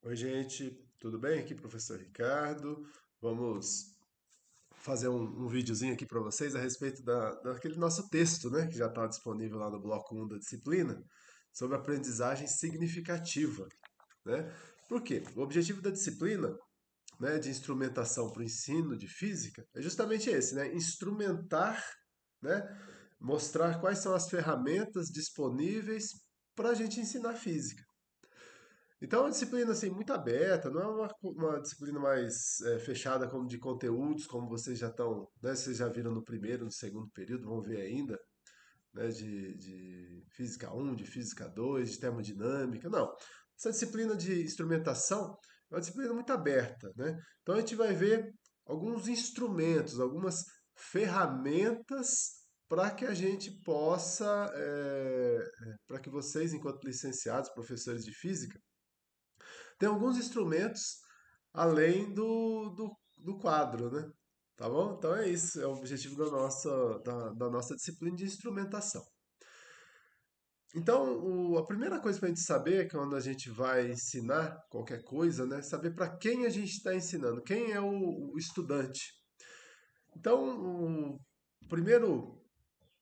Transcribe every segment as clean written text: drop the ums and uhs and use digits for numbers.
Oi, gente, tudo bem? Aqui, professor Ricardo. Vamos fazer um videozinho aqui para vocês a respeito daquele nosso texto, né, que já está disponível lá no bloco 1 da disciplina, sobre aprendizagem significativa, né? Por quê? O objetivo da disciplina, né, de instrumentação para o ensino de física é justamente esse, né? Instrumentar, né? Mostrar quais são as ferramentas disponíveis para a gente ensinar física. Então é uma disciplina assim muito aberta, não é uma disciplina mais fechada como de conteúdos, como vocês já estão, né, vocês já viram no primeiro, no segundo período, vão ver ainda, né, de física um, de física 2, de termodinâmica. Não. Essa disciplina de instrumentação é uma disciplina muito aberta, né? Então a gente vai ver alguns instrumentos, algumas ferramentas para que a gente possa, para que vocês, enquanto licenciados, professores de física, tem alguns instrumentos além do quadro, né? Tá bom? Então é isso, é o objetivo da nossa disciplina de instrumentação. Então, a primeira coisa para a gente saber, que quando a gente vai ensinar qualquer coisa, né? Saber para quem a gente está ensinando, quem é o estudante. Então, o primeiro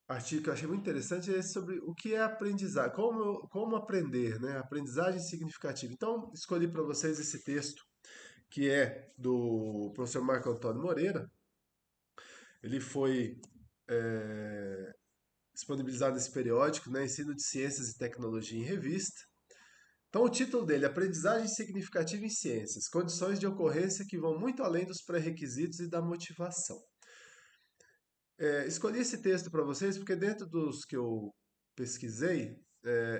artigo que eu achei muito interessante é esse sobre o que é aprendizagem, como aprender, né? Aprendizagem significativa. Então, escolhi para vocês esse texto que é do professor Marco Antônio Moreira. Ele foi disponibilizado nesse periódico, né, Ensino de Ciências e Tecnologia em Revista. Então, o título dele é Aprendizagem Significativa em Ciências, condições de ocorrência que vão muito além dos pré-requisitos e da motivação. Escolhi esse texto para vocês porque dentro dos que eu pesquisei,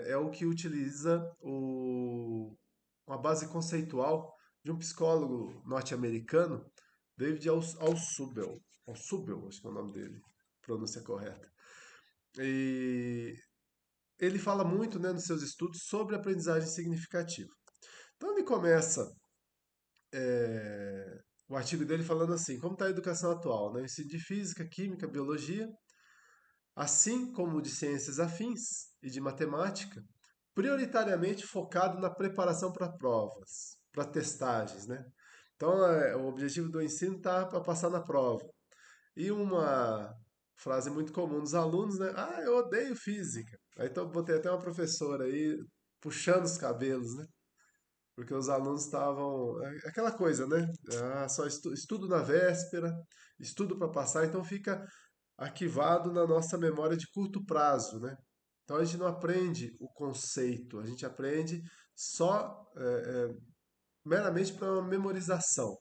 é o que utiliza uma base conceitual de um psicólogo norte-americano, David Alsubel. Alsubel, acho que é o nome dele, pronúncia correta. E ele fala muito, né, nos seus estudos sobre aprendizagem significativa. Então ele começa o artigo dele falando assim, como está a educação atual, né? Ensino de física, química, biologia, assim como de ciências afins e de matemática, prioritariamente focado na preparação para provas, para testagens, né? Então, o objetivo do ensino está para passar na prova. E uma frase muito comum dos alunos, né? Ah, eu odeio física. Aí então botei até uma professora aí puxando os cabelos, né? Porque os alunos estavam. Aquela coisa, né? Ah, só estudo na véspera, estudo para passar, então fica arquivado na nossa memória de curto prazo, né? Então a gente não aprende o conceito, a gente aprende só meramente para uma memorização.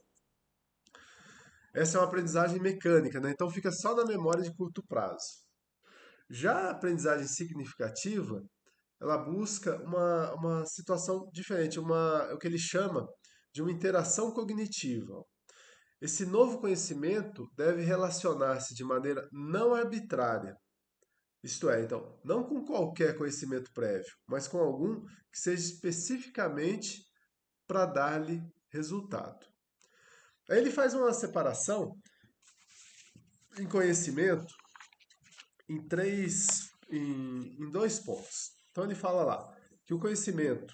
Essa é uma aprendizagem mecânica, né? Então fica só na memória de curto prazo. Já a aprendizagem significativa, ela busca uma situação diferente, o que ele chama de uma interação cognitiva. Esse novo conhecimento deve relacionar-se de maneira não arbitrária. Isto é, então, não com qualquer conhecimento prévio, mas com algum que seja especificamente para dar-lhe resultado. Aí ele faz uma separação em conhecimento em dois pontos. Então ele fala lá que o conhecimento,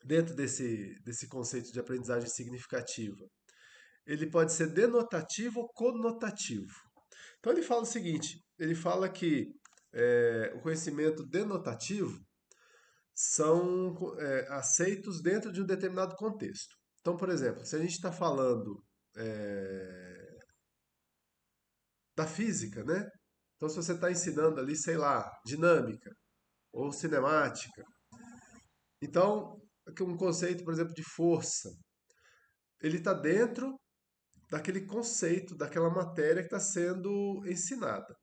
dentro desse conceito de aprendizagem significativa, ele pode ser denotativo ou conotativo. Então ele fala o seguinte, ele fala que o conhecimento denotativo são aceitos dentro de um determinado contexto. Então, por exemplo, se a gente está falando da física, né? Então, se você está ensinando ali, sei lá, dinâmica ou cinemática, então, um conceito, por exemplo, de força, ele está dentro daquele conceito, daquela matéria que está sendo ensinada.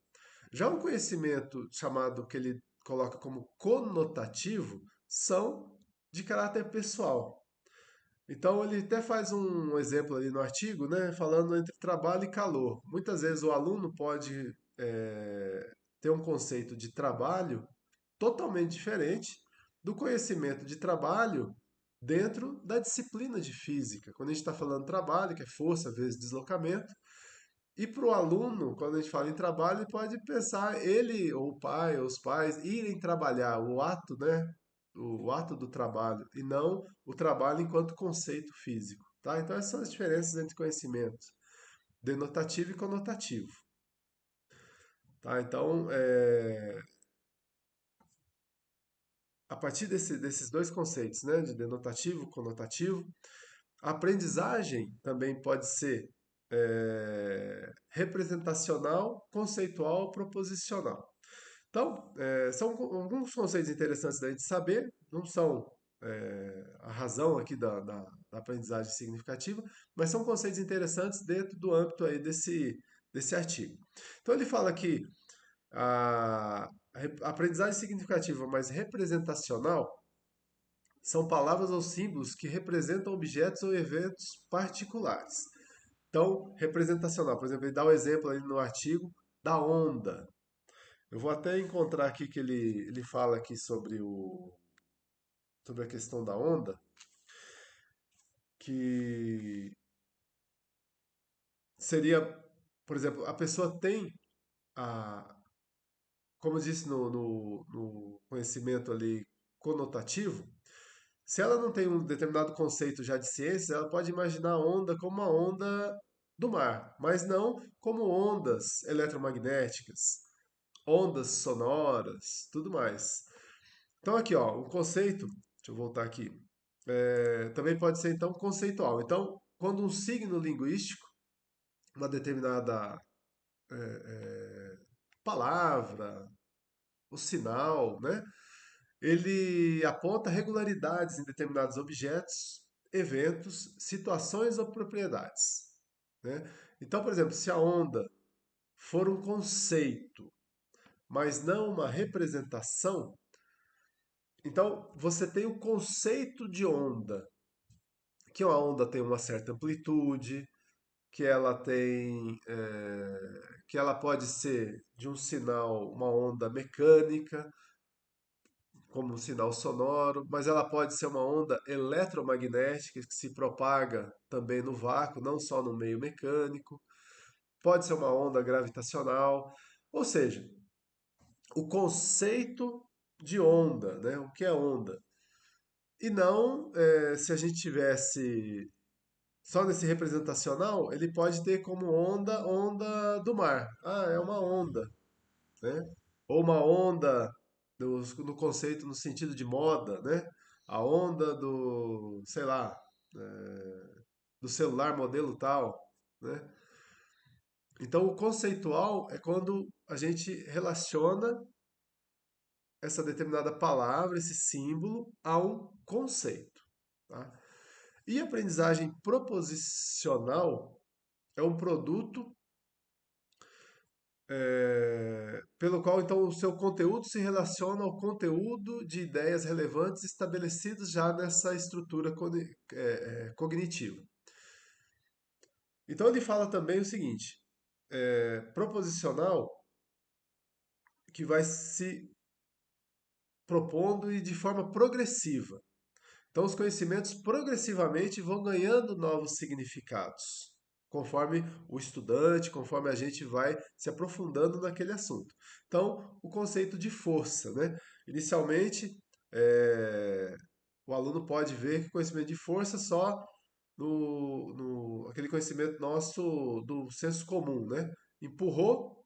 Já um conhecimento chamado que ele coloca como conotativo são de caráter pessoal. Então ele até faz um exemplo ali no artigo, né, falando entre trabalho e calor. Muitas vezes o aluno pode ter um conceito de trabalho totalmente diferente do conhecimento de trabalho dentro da disciplina de física. Quando a gente está falando de trabalho, que é força vezes deslocamento, e para o aluno, quando a gente fala em trabalho, ele pode pensar ele ou o pai ou os pais irem trabalhar, o ato, né, o ato do trabalho e não o trabalho enquanto conceito físico, tá? Então essas são as diferenças entre conhecimento denotativo e conotativo, tá? Então, a partir desses dois conceitos, né, de denotativo, conotativo, a aprendizagem também pode ser representacional, conceitual, proposicional. Então, são alguns conceitos interessantes da gente saber, não são a razão aqui da aprendizagem significativa, mas são conceitos interessantes dentro do âmbito aí desse artigo. Então, ele fala que a aprendizagem significativa, mas representacional, são palavras ou símbolos que representam objetos ou eventos particulares. Então, representacional, por exemplo, ele dá o exemplo ali no artigo da onda. Eu vou até encontrar aqui que ele fala aqui sobre a questão da onda, que seria, por exemplo, a pessoa tem a, como eu disse no conhecimento ali conotativo, se ela não tem um determinado conceito já de ciência, ela pode imaginar a onda como uma onda do mar, mas não como ondas eletromagnéticas, ondas sonoras, tudo mais. Então aqui, ó, um conceito, deixa eu voltar aqui, também pode ser então conceitual. Então, quando um signo linguístico, uma determinada palavra, o sinal, né, ele aponta regularidades em determinados objetos, eventos, situações ou propriedades, né? Então, por exemplo, se a onda for um conceito, mas não uma representação, então você tem o conceito de onda, que a onda tem uma certa amplitude, que ela tem, que ela pode ser de um sinal, uma onda mecânica, como um sinal sonoro, mas ela pode ser uma onda eletromagnética que se propaga também no vácuo, não só no meio mecânico. Pode ser uma onda gravitacional, ou seja, o conceito de onda, né? O que é onda? E não, se a gente tivesse só nesse representacional, ele pode ter como onda do mar. Ah, é uma onda, né? Ou uma onda no conceito, no sentido de moda, né? A onda do, sei lá, do celular modelo tal, né? Então, o conceitual é quando a gente relaciona essa determinada palavra, esse símbolo, a um conceito, tá? E a aprendizagem proposicional é um produto pelo qual então o seu conteúdo se relaciona ao conteúdo de ideias relevantes estabelecidos já nessa estrutura cognitiva. Então ele fala também o seguinte: proposicional que vai se propondo e de forma progressiva. Então os conhecimentos progressivamente vão ganhando novos significados, conforme o estudante, conforme a gente vai se aprofundando naquele assunto. Então, o conceito de força, né? Inicialmente, é, o aluno pode ver que conhecimento de força só no aquele conhecimento nosso do senso comum, né? Empurrou,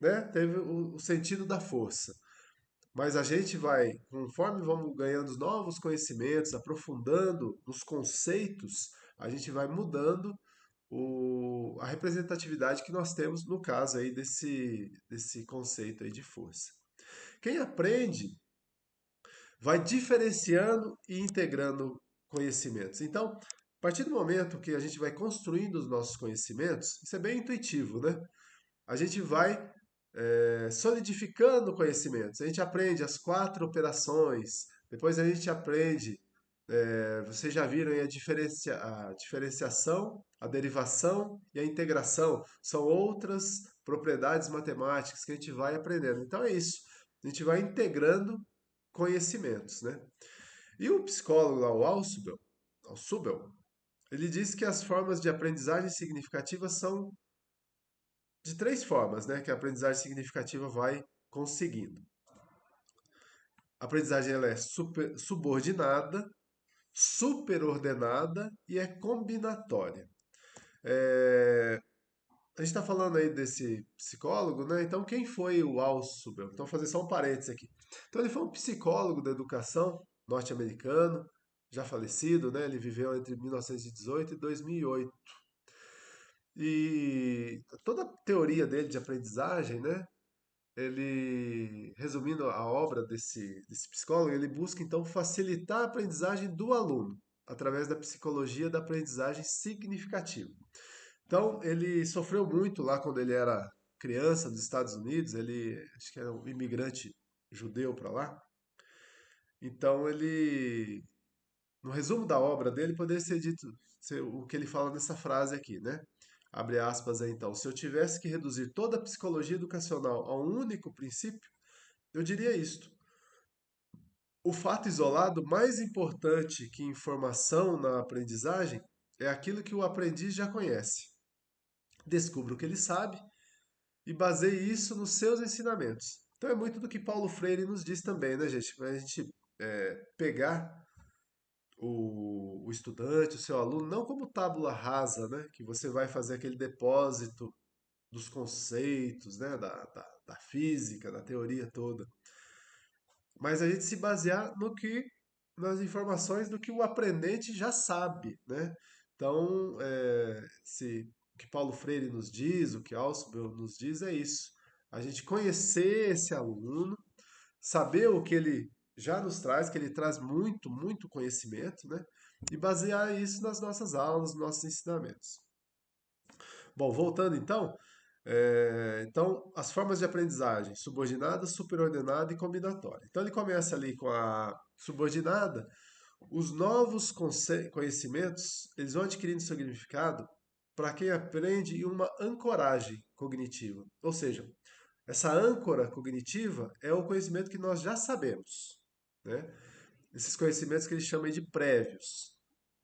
né? Teve o sentido da força. Mas a gente vai, conforme vamos ganhando novos conhecimentos, aprofundando nos conceitos, a gente vai mudando a representatividade que nós temos no caso aí desse conceito aí de força. Quem aprende vai diferenciando e integrando conhecimentos. Então, a partir do momento que a gente vai construindo os nossos conhecimentos, isso é bem intuitivo, né? A gente vai solidificando conhecimentos. A gente aprende as quatro operações, depois a gente aprende, vocês já viram aí a diferenciação, a derivação e a integração. São outras propriedades matemáticas que a gente vai aprendendo. Então é isso, a gente vai integrando conhecimentos, né? E o psicólogo lá, o Alsubel, ele diz que as formas de aprendizagem significativa são de três formas, né, que a aprendizagem significativa vai conseguindo. A aprendizagem ela é subordinada, superordenada e é combinatória. É, a gente está falando aí desse psicólogo, né? Então, quem foi o Alsubel? Então, vou fazer só um parênteses aqui. Então, ele foi um psicólogo da educação norte-americano, já falecido, né? Ele viveu entre 1918 e 2008. E toda a teoria dele de aprendizagem, né? Ele, resumindo a obra desse psicólogo, ele busca então facilitar a aprendizagem do aluno através da psicologia da aprendizagem significativa. Então, ele sofreu muito lá quando ele era criança nos Estados Unidos, ele acho que era um imigrante judeu para lá. Então, ele, no resumo da obra dele, poderia ser dito o que ele fala nessa frase aqui, né? Abre aspas aí, então. Se eu tivesse que reduzir toda a psicologia educacional a um único princípio, eu diria isto. O fato isolado mais importante que informação na aprendizagem é aquilo que o aprendiz já conhece. Descubra o que ele sabe e baseie isso nos seus ensinamentos. Então é muito do que Paulo Freire nos diz também, né, gente? A gente pegar o estudante, o seu aluno, não como tábula rasa, né? Que você vai fazer aquele depósito dos conceitos, né? Da física, da teoria toda. Mas a gente se basear no que, nas informações do que o aprendente já sabe, né? Então, o que Paulo Freire nos diz, o que Ausubel nos diz é isso. A gente conhecer esse aluno, saber o que ele já nos traz, que ele traz muito, muito conhecimento, né? E basear isso nas nossas aulas, nos nossos ensinamentos. Bom, voltando então, então as formas de aprendizagem, subordinada, superordenada e combinatória. Então ele começa ali com a subordinada, os novos conhecimentos, eles vão adquirindo significado para quem aprende em uma ancoragem cognitiva. Ou seja, essa âncora cognitiva é o conhecimento que nós já sabemos, né? Esses conhecimentos que ele chama de prévios,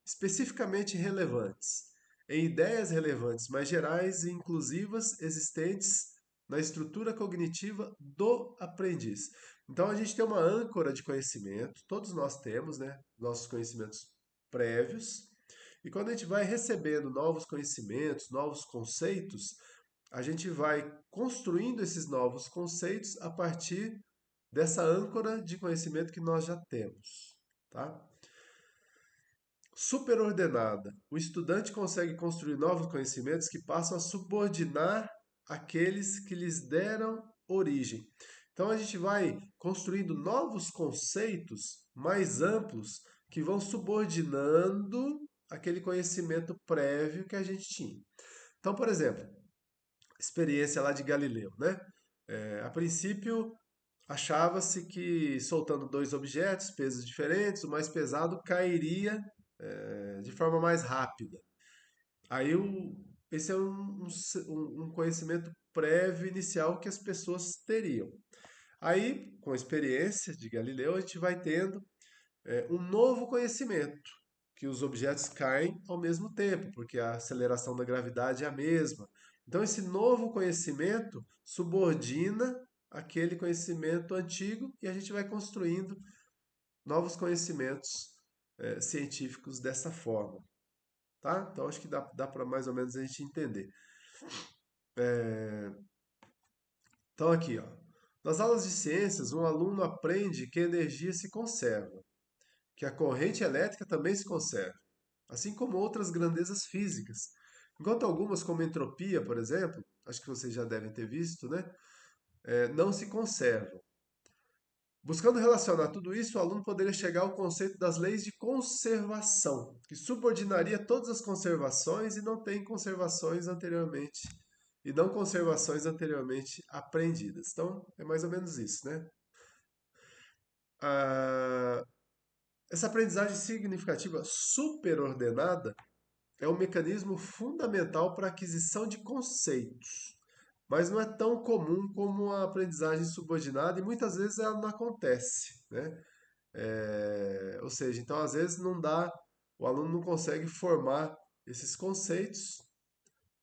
especificamente relevantes, em ideias relevantes, mais gerais e inclusivas existentes na estrutura cognitiva do aprendiz. Então a gente tem uma âncora de conhecimento, todos nós temos, né, nossos conhecimentos prévios, e quando a gente vai recebendo novos conhecimentos, novos conceitos, a gente vai construindo esses novos conceitos a partir dessa âncora de conhecimento que nós já temos, tá? Superordenada. O estudante consegue construir novos conhecimentos que passam a subordinar aqueles que lhes deram origem. Então a gente vai construindo novos conceitos mais amplos que vão subordinando aquele conhecimento prévio que a gente tinha. Então, por exemplo, experiência lá de Galileu, né? A princípio, achava-se que soltando dois objetos, pesos diferentes, o mais pesado cairia de forma mais rápida. Aí esse é um conhecimento prévio inicial que as pessoas teriam. Aí, com a experiência de Galileu, a gente vai tendo um novo conhecimento, que os objetos caem ao mesmo tempo, porque a aceleração da gravidade é a mesma. Então, esse novo conhecimento subordina aquele conhecimento antigo e a gente vai construindo novos conhecimentos científicos dessa forma. Tá? Então, acho que dá para mais ou menos a gente entender. Então, aqui, ó. Nas aulas de ciências, um aluno aprende que a energia se conserva, que a corrente elétrica também se conserva, assim como outras grandezas físicas. Enquanto algumas, como a entropia, por exemplo, acho que vocês já devem ter visto, né? Não se conservam. Buscando relacionar tudo isso, o aluno poderia chegar ao conceito das leis de conservação, que subordinaria todas as conservações e não tem conservações anteriormente, e não conservações anteriormente aprendidas. Então, é mais ou menos isso, né? Ah, essa aprendizagem significativa superordenada é um mecanismo fundamental para a aquisição de conceitos, mas não é tão comum como a aprendizagem subordinada e muitas vezes ela não acontece, né? Ou seja, então às vezes não dá, o aluno não consegue formar esses conceitos.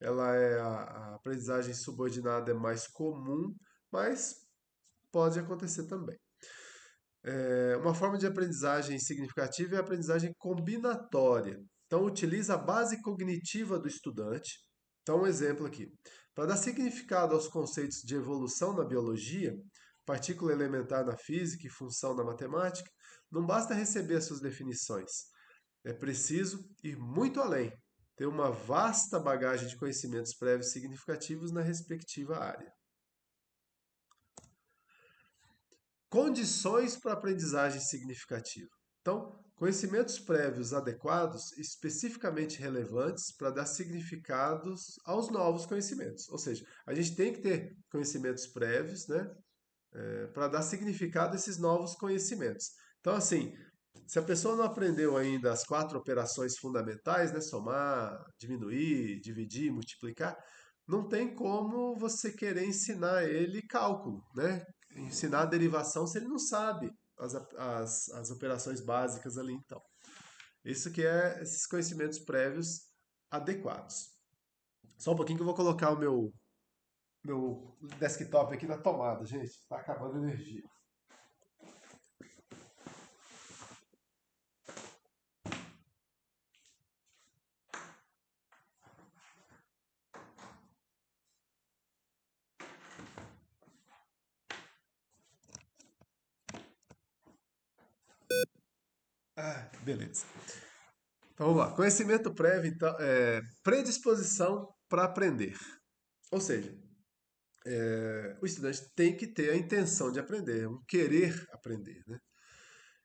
A aprendizagem subordinada é mais comum, mas pode acontecer também. Uma forma de aprendizagem significativa é a aprendizagem combinatória. Então, utiliza a base cognitiva do estudante. Então, um exemplo aqui. Para dar significado aos conceitos de evolução na biologia, partícula elementar na física e função na matemática, não basta receber as suas definições. É preciso ir muito além, ter uma vasta bagagem de conhecimentos prévios significativos na respectiva área. Condições para aprendizagem significativa. Então, conhecimentos prévios adequados, especificamente relevantes para dar significados aos novos conhecimentos. Ou seja, a gente tem que ter conhecimentos prévios, né, para dar significado a esses novos conhecimentos. Então, assim, se a pessoa não aprendeu ainda as 4 operações fundamentais, né, somar, diminuir, dividir, multiplicar, não tem como você querer ensinar ele cálculo, né? Ensinar a derivação se ele não sabe as operações básicas ali, então. Isso que é esses conhecimentos prévios adequados. Só um pouquinho que eu vou colocar o meu desktop aqui na tomada, gente. Está acabando a energia. Ah, beleza. Então vamos lá. Conhecimento prévio, então, é predisposição para aprender. Ou seja, o estudante tem que ter a intenção de aprender, um querer aprender, né?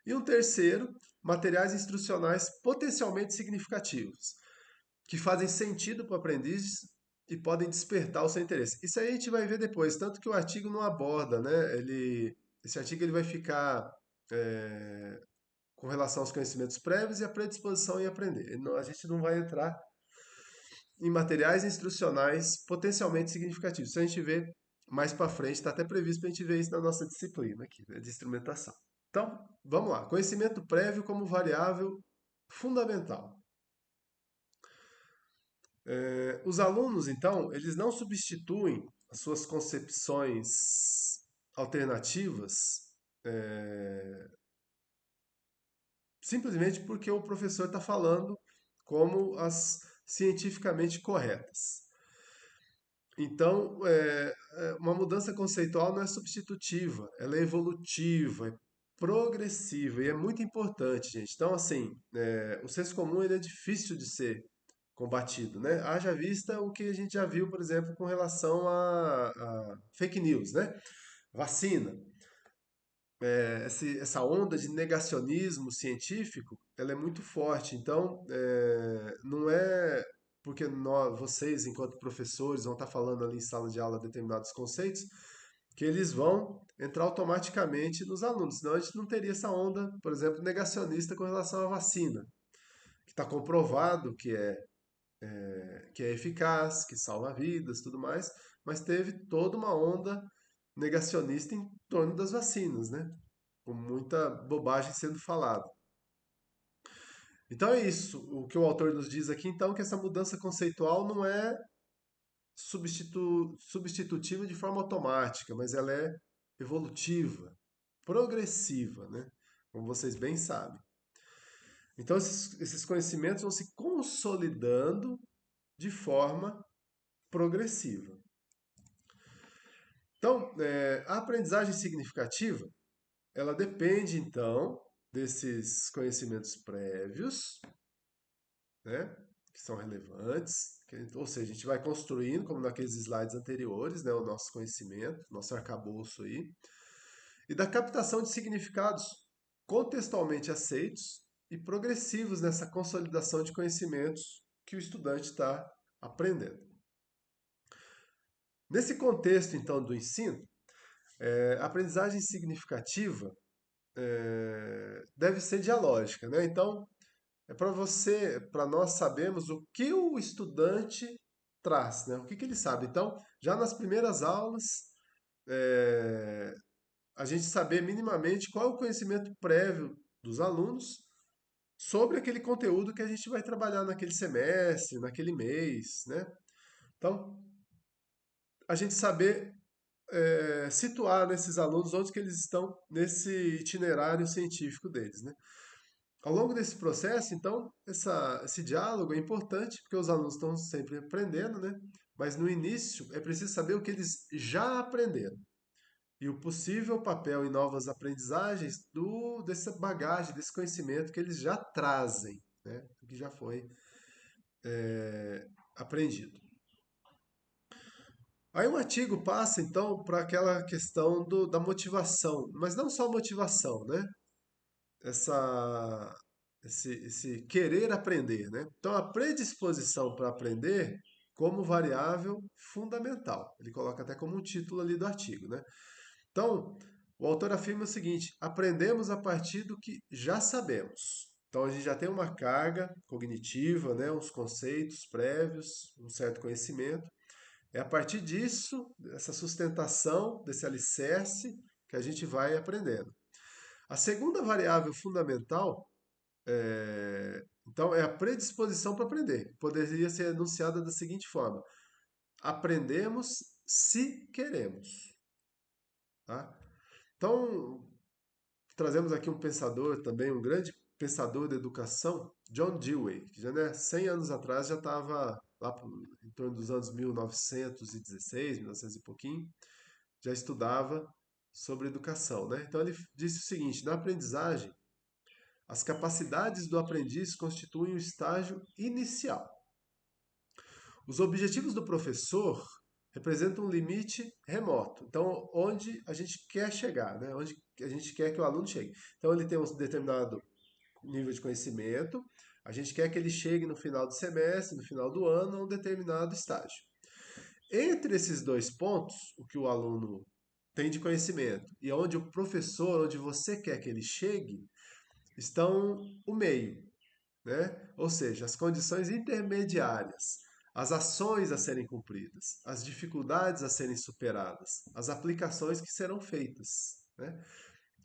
E um terceiro, materiais instrucionais potencialmente significativos, que fazem sentido para o aprendiz e podem despertar o seu interesse. Isso aí a gente vai ver depois, tanto que o artigo não aborda, né? Esse artigo ele vai ficar com relação aos conhecimentos prévios e a predisposição em aprender. A gente não vai entrar em materiais instrucionais potencialmente significativos. Se a gente vê mais para frente, está até previsto para a gente ver isso na nossa disciplina aqui, né, de instrumentação. Então, vamos lá. Conhecimento prévio como variável fundamental. Os alunos, então, eles não substituem as suas concepções alternativas simplesmente porque o professor está falando como as cientificamente corretas. Então, uma mudança conceitual não é substitutiva, ela é evolutiva, é progressiva e é muito importante, gente. Então, assim, o senso comum ele é difícil de ser combatido, né? Haja vista o que a gente já viu, por exemplo, com relação a fake news, né? Vacina. Essa onda de negacionismo científico, ela é muito forte. Então, não é porque vocês, enquanto professores, vão estar falando ali em sala de aula determinados conceitos, que eles vão entrar automaticamente nos alunos. Senão a gente não teria essa onda, por exemplo, negacionista com relação à vacina, que está comprovado que é eficaz, que salva vidas, tudo mais, mas teve toda uma onda negacionista em torno das vacinas, né? Com muita bobagem sendo falada. Então é isso. O que o autor nos diz aqui, então, que essa mudança conceitual não é substitutiva de forma automática, mas ela é evolutiva, progressiva, né? Como vocês bem sabem. Então esses conhecimentos vão se consolidando de forma progressiva. Então, a aprendizagem significativa, ela depende, então, desses conhecimentos prévios, né, que são relevantes, ou seja, a gente vai construindo, como naqueles slides anteriores, né, o nosso conhecimento, nosso arcabouço aí, e da captação de significados contextualmente aceitos e progressivos nessa consolidação de conhecimentos que o estudante está aprendendo. Nesse contexto, então, do ensino, a aprendizagem significativa deve ser dialógica, né? Então, é para nós sabermos o que o estudante traz, né? O que ele sabe. Então, já nas primeiras aulas, é, a gente saber minimamente qual é o conhecimento prévio dos alunos sobre aquele conteúdo que a gente vai trabalhar naquele semestre, naquele mês, né? Então, a gente saber situar nesses alunos onde que eles estão nesse itinerário científico deles, né? Ao longo desse processo, então, esse diálogo é importante, porque os alunos estão sempre aprendendo, né? Mas no início é preciso saber o que eles já aprenderam e o possível papel em novas aprendizagens dessa bagagem, desse conhecimento que eles já trazem, né? O que já foi aprendido. Aí o artigo passa, então, para aquela questão da motivação, mas não só motivação, né? essa, esse querer aprender, né? Então, a predisposição para aprender como variável fundamental. Ele coloca até como um título ali do artigo, né? Então, o autor afirma o seguinte: aprendemos a partir do que já sabemos. Então, a gente já tem uma carga cognitiva, né? Uns conceitos prévios, um certo conhecimento. É a partir disso, dessa sustentação, desse alicerce, que a gente vai aprendendo. A segunda variável fundamental então é a predisposição para aprender. Poderia ser enunciada da seguinte forma: aprendemos se queremos. Tá? Então, trazemos aqui um pensador também, um grande pensador da educação, John Dewey, que já, né, 100 anos atrás já estava lá em torno dos anos 1916, 1900 e pouquinho, já estudava sobre educação. Né? Então ele disse o seguinte: na aprendizagem, as capacidades do aprendiz constituem o estágio inicial. Os objetivos do professor representam um limite remoto. Então, onde a gente quer chegar, né? Onde a gente quer que o aluno chegue. Então, ele tem um determinado nível de conhecimento, a gente quer que ele chegue no final do semestre, no final do ano, a um determinado estágio. Entre esses dois pontos, o que o aluno tem de conhecimento e onde o professor, onde você quer que ele chegue, estão o meio, né? Ou seja, as condições intermediárias, as ações a serem cumpridas, as dificuldades a serem superadas, as aplicações que serão feitas, né?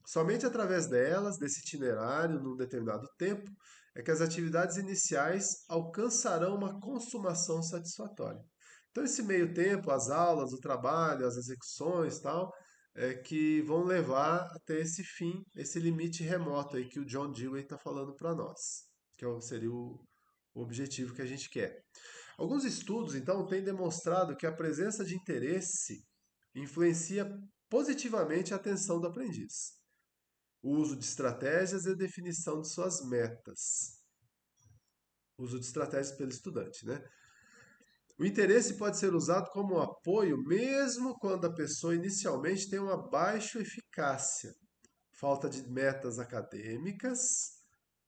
Somente através delas, desse itinerário, num determinado tempo, é que as atividades iniciais alcançarão uma consumação satisfatória. Então, esse meio tempo, as aulas, o trabalho, as execuções, tal, é que vão levar até esse fim, esse limite remoto aí que o John Dewey está falando para nós, que seria o objetivo que a gente quer. Alguns estudos, então, têm demonstrado que a presença de interesse influencia positivamente a atenção do aprendiz, o uso de estratégias e a definição de suas metas. O uso de estratégias pelo estudante, né? O interesse pode ser usado como apoio mesmo quando a pessoa inicialmente tem uma baixa eficácia, falta de metas acadêmicas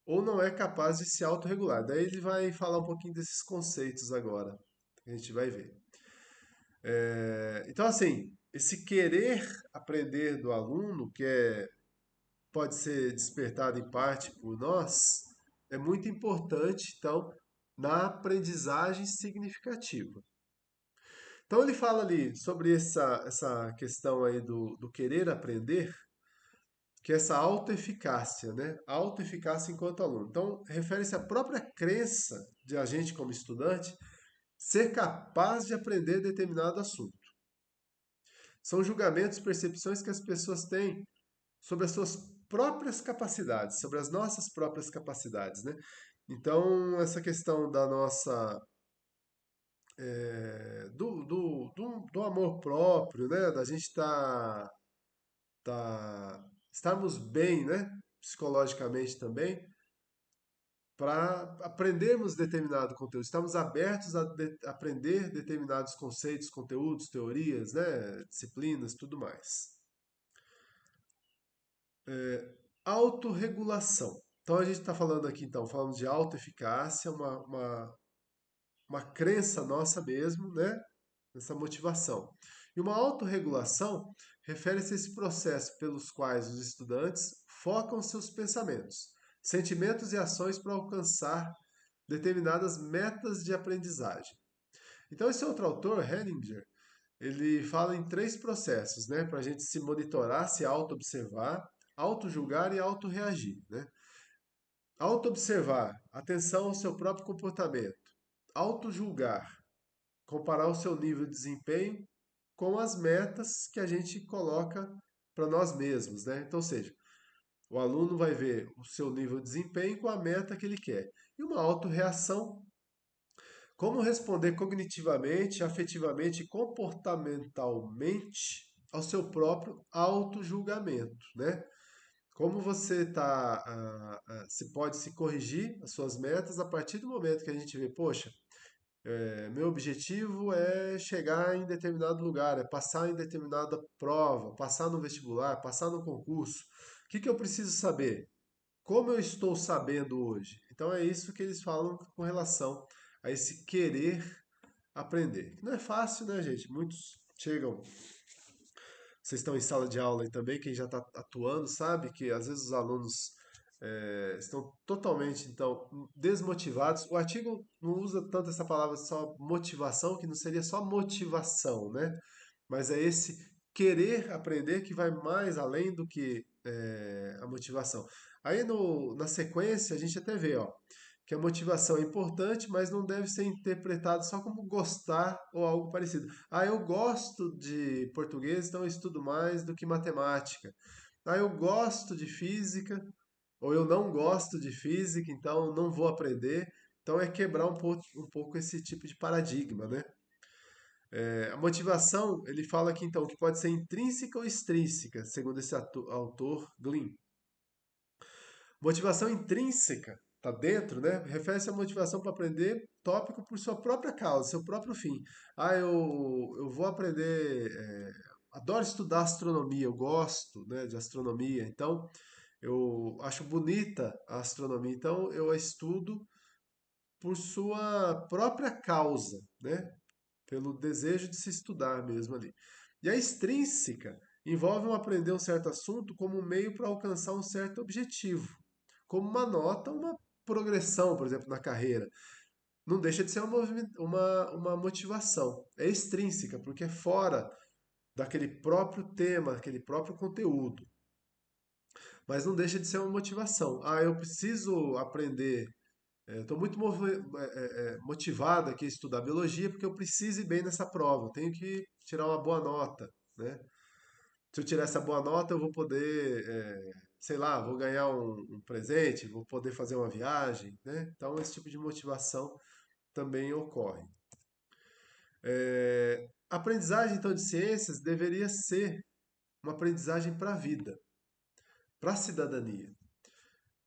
ou não é capaz de se autorregular. Daí ele vai falar um pouquinho desses conceitos agora, que a gente vai ver. Então, assim, esse querer aprender do aluno, pode ser despertado em parte por nós, é muito importante, então, na aprendizagem significativa. Então ele fala ali sobre essa questão aí do querer aprender, que é essa autoeficácia, né? Autoeficácia enquanto aluno. Então, refere-se à própria crença de a gente como estudante ser capaz de aprender determinado assunto. São julgamentos, percepções que as pessoas têm sobre as suas próprias capacidades, sobre as nossas próprias capacidades, né? Então, essa questão da nossa do amor próprio, né? Da gente estarmos bem, né? Psicologicamente também, para aprendermos determinado conteúdo. Estamos abertos a aprender determinados conceitos, conteúdos, teorias, né? Disciplinas, tudo mais. Autorregulação. Então a gente está falando aqui, então, falamos de autoeficácia, uma crença nossa mesmo, né? Essa motivação. E uma autorregulação refere-se a esse processo pelos quais os estudantes focam seus pensamentos, sentimentos e ações para alcançar determinadas metas de aprendizagem. Então, esse outro autor, Hellinger, ele fala em três processos, né, para a gente se monitorar, se auto-observar, auto-julgar e auto-reagir, né? Auto-observar, atenção ao seu próprio comportamento. Auto-julgar, comparar o seu nível de desempenho com as metas que a gente coloca para nós mesmos, né? Então, ou seja, o aluno vai ver o seu nível de desempenho com a meta que ele quer. E uma autorreação, como responder cognitivamente, afetivamente e comportamentalmente ao seu próprio autojulgamento, né? Como você se pode se corrigir as suas metas a partir do momento que a gente vê, poxa, meu objetivo é chegar em determinado lugar, é passar em determinada prova, passar no vestibular, passar no concurso. O que que eu preciso saber? Como eu estou sabendo hoje? Então é isso que eles falam com relação a esse querer aprender. Não é fácil, né, gente? Muitos chegam, vocês estão em sala de aula aí também, quem já está atuando sabe que às vezes os alunos estão totalmente então desmotivados. O artigo não usa tanto essa palavra só motivação, que não seria só motivação, né? Mas é esse querer aprender que vai mais além do que a motivação. Aí na sequência a gente até vê, ó, que a motivação é importante, mas não deve ser interpretado só como gostar ou algo parecido. Ah, eu gosto de português, então eu estudo mais do que matemática. Ah, eu gosto de física, ou eu não gosto de física, então não vou aprender. Então é quebrar um pouco esse tipo de paradigma, né? A motivação, ele fala aqui então que pode ser intrínseca ou extrínseca, segundo esse autor Glynn. Motivação intrínseca, tá dentro, né? Refere-se à motivação para aprender tópico por sua própria causa, seu próprio fim. Ah, eu vou aprender, adoro estudar astronomia, eu gosto, né, de astronomia, então eu acho bonita a astronomia, então eu a estudo por sua própria causa, né? Pelo desejo de se estudar mesmo ali. E a extrínseca envolve um aprender um certo assunto como um meio para alcançar um certo objetivo, como uma nota, uma progressão, por exemplo, na carreira. Não deixa de ser uma motivação. É extrínseca, porque é fora daquele próprio tema, aquele próprio conteúdo. Mas não deixa de ser uma motivação. Ah, eu preciso aprender. Estou muito motivado aqui a estudar biologia porque eu preciso ir bem nessa prova. Eu tenho que tirar uma boa nota, né? Se eu tirar essa boa nota, eu vou poder, sei lá, vou ganhar um presente, vou poder fazer uma viagem, né? Então, esse tipo de motivação também ocorre. A aprendizagem, então, de ciências deveria ser uma aprendizagem para a vida, para a cidadania.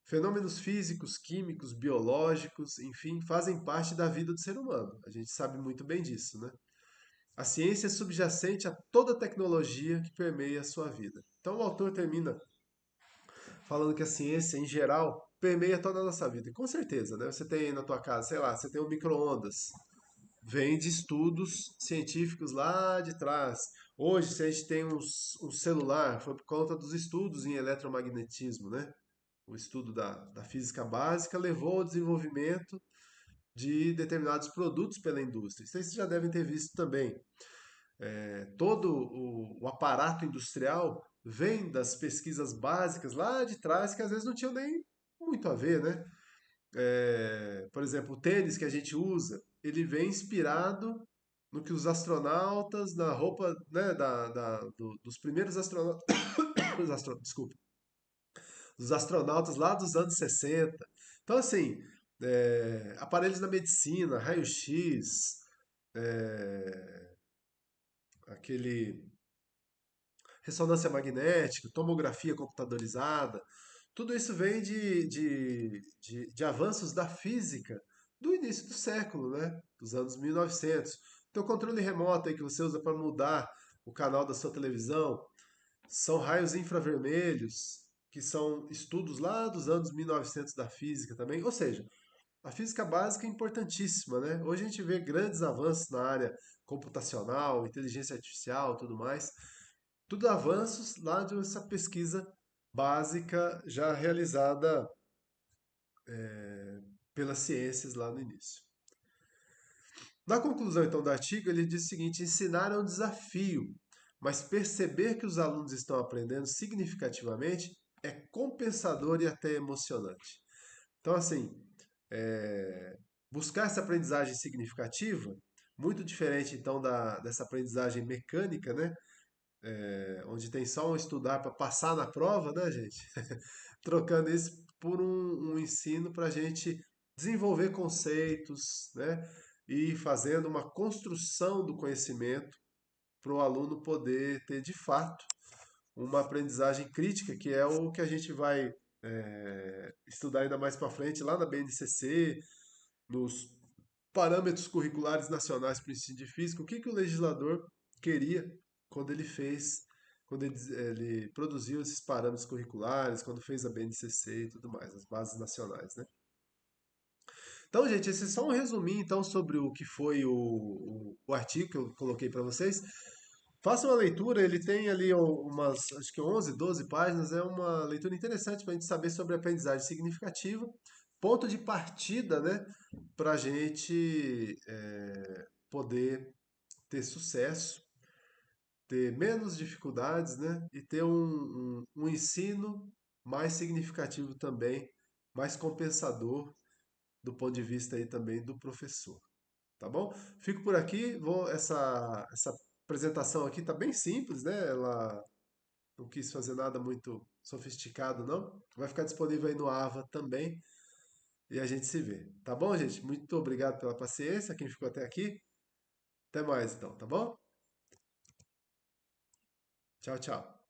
Fenômenos físicos, químicos, biológicos, enfim, fazem parte da vida do ser humano. A gente sabe muito bem disso, né? A ciência é subjacente a toda tecnologia que permeia a sua vida. Então o autor termina falando que a ciência, em geral, permeia toda a nossa vida. E com certeza, né? Você tem aí na tua casa, sei lá, você tem um micro-ondas. Vem de estudos científicos lá de trás. Hoje, se a gente tem um celular, foi por conta dos estudos em eletromagnetismo, né? O estudo da física básica levou ao desenvolvimento de determinados produtos pela indústria. Isso aí vocês já devem ter visto também. Todo o aparato industrial vem das pesquisas básicas lá de trás, que às vezes não tinham nem muito a ver, né? Por exemplo, o tênis que a gente usa, ele vem inspirado no que os astronautas, na roupa, né, dos primeiros astronautas, desculpa, dos astronautas lá dos anos 60. Então, assim, aparelhos da medicina, raio-x, aquele ressonância magnética, tomografia computadorizada, tudo isso vem de avanços da física do início do século, né? Dos anos 1900. Então, o controle remoto aí que você usa para mudar o canal da sua televisão são raios infravermelhos, que são estudos lá dos anos 1900 da física também. Ou seja, a física básica é importantíssima, né? Hoje a gente vê grandes avanços na área computacional, inteligência artificial, tudo mais. Tudo avanços lá dessa pesquisa básica já realizada pelas ciências lá no início. Na conclusão, então, do artigo, ele diz o seguinte: ensinar é um desafio, mas perceber que os alunos estão aprendendo significativamente é compensador e até emocionante. Então, assim, buscar essa aprendizagem significativa muito diferente então dessa aprendizagem mecânica, né? Onde tem só um estudar para passar na prova, né, gente? Trocando isso por um ensino para a gente desenvolver conceitos, né? E fazendo uma construção do conhecimento para o aluno poder ter de fato uma aprendizagem crítica, que é o que a gente vai estudar ainda mais para frente lá na BNCC, nos parâmetros curriculares nacionais para o ensino de física, o que o legislador queria quando ele fez, quando ele produziu esses parâmetros curriculares, quando fez a BNCC e tudo mais, as bases nacionais, né? Então, gente, esse é só um resuminho então sobre o que foi o artigo que eu coloquei para vocês. Faça uma leitura, ele tem ali umas, acho que 11, 12 páginas, é uma leitura interessante para a gente saber sobre aprendizagem significativa, ponto de partida, né, para a gente poder ter sucesso, ter menos dificuldades, né, e ter um ensino mais significativo também, mais compensador do ponto de vista aí também do professor. Tá bom? Fico por aqui, essa apresentação aqui tá bem simples, né? Ela não quis fazer nada muito sofisticado, não. Vai ficar disponível aí no AVA também e a gente se vê. Tá bom, gente? Muito obrigado pela paciência, quem ficou até aqui. Até mais então, tá bom? Tchau, tchau.